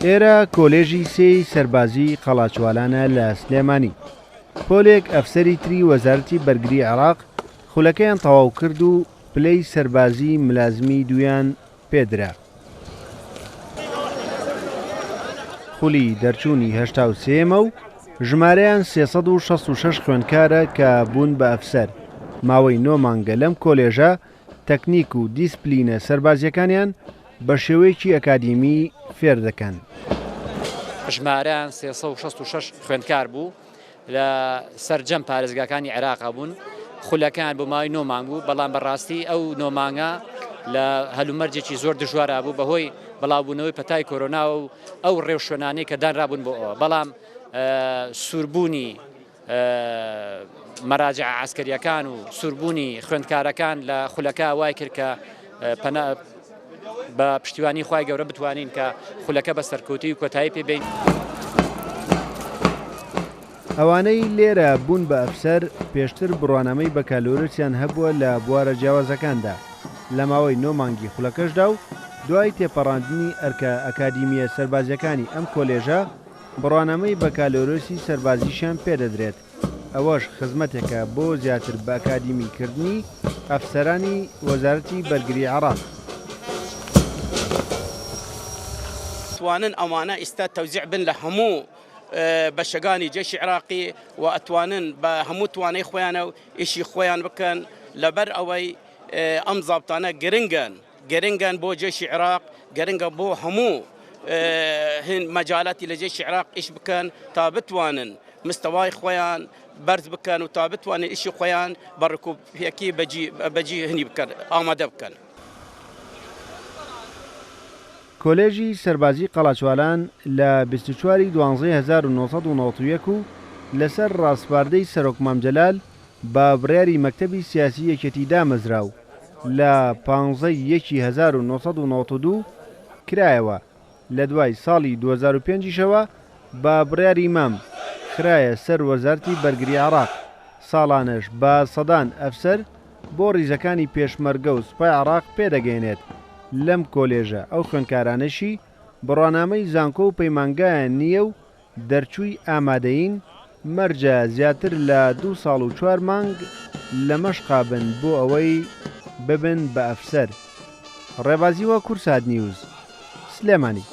ئێرە کۆلێژی سێی سەربازی قەڵاچوالانە لە سلێمانی. پۆلێک ئەفسەری تری وەزارەتی بەرگری عێراق خولەکەیان تەواو کرد و پلەی سەربازی ملازمی دویان پێدرا. خولی دەرچوونی 83ەمە و ژمارەیان 366 خوێندکارە کە بوون بە ئەفسەر. ماوەی 9 مانگە لەم کۆلێژە تەکنیک و دیسپلینە سەربازیەکانیان بە شێوەیەکی ئەکادیمی فێر دەکەن. ژمارەیان 366 خوێندکار بوو لە سەرجەم پارێزگاکانی عێراقا بوون. خولەکان بۆ ماوەی 9 مانگ بوو، بەڵام بەڕاستی ئەو 9 مانگە لە هەلومەرجێکی زۆر دژوارا بوو بەهۆی بەڵاوبوونەوەی پەتای کۆرۆنا و ئەو ڕێوشوێنانەی کە دانرابوون بۆ ئەوە. بەڵام سووربوونی مەراجع عسکەریەکان و سووربوونی خوێندکارەکان لە خولەکە وای کرد کە بە پشتیوانی خوای گەورە بتوانین کە خولەکە بە سەرکەوتوی و کۆتایی پێبین. ئەوانەی لێرە بوون بە ئەفسەر پێشتر بڕوانەمەی بەکالۆرسیان هەبووە لە بوارە جیاوازەکاندا لە ماوەی 9 مانگی خولەکەشدا و دوای تێپەڕاندنی ئەرکە ئەکادیمیە سەربازیەکانی ئەم کۆلێژە بڕوانەمەی بەکالۆرسی سەربازیشان پێدەدرێت. ئەوەش خزمەتێکە بۆ زیاتر بە ئەکادیمیکردنی ئەفسەرانی وەزارەتی بەرگری عێراق. توانن ئەوانە ئێستا تەوزیع بن لە هەموو بەشەکانی جێشی عێراقی و ئەتوانن بە هەموو توانەی خۆیانە و ئیشی خۆیان بکەن لەبەر ئەوەی ئەم زابطانە گرنگن بۆ جێشی عێراق، گرنگە بۆ هەموو مەجالاتی لە جێشی عێراق ئیش بکەن تا بتوانن مستەوای خۆیان بەرز بکەن و تا بتوانن ئیشی خۆیان بە ڕکوبیەکی بەجی هەنی بکەن، ئامادە بکەن. کۆلێژی سەربازی قەڵاچوالان لە 24/12/1991 و لەسەر ڕاستپاردەی سەرۆک مامجەلال بە بڕیاری مەکتەبی سیاسی یەکێتی دامەزرا و لە 15/1/1992 کرایەوە. لە دوای ساڵی 2005شەوە بە بڕیاری مام خرایە سەر وەزارەتی بەرگری عێراق. ساڵانەش بە سەدان ئەفسەر بۆ ڕیزەکانی پێشمەرگە و سوپای عێراق پێدەگەێنێت. لەم کۆلێژە ئەو خوێندکارانەشی بڕوانامەی زانکۆ و پەیمانگایان نییە و دەرچووی ئامادەین مەرجە زیاتر لە 2 ساڵ و 4 مانگ لە مەشقا بن بۆ ئەوەی ببن بە ئەفسەر. ڕێبازیوە کورسات نیوز، سلێمانی.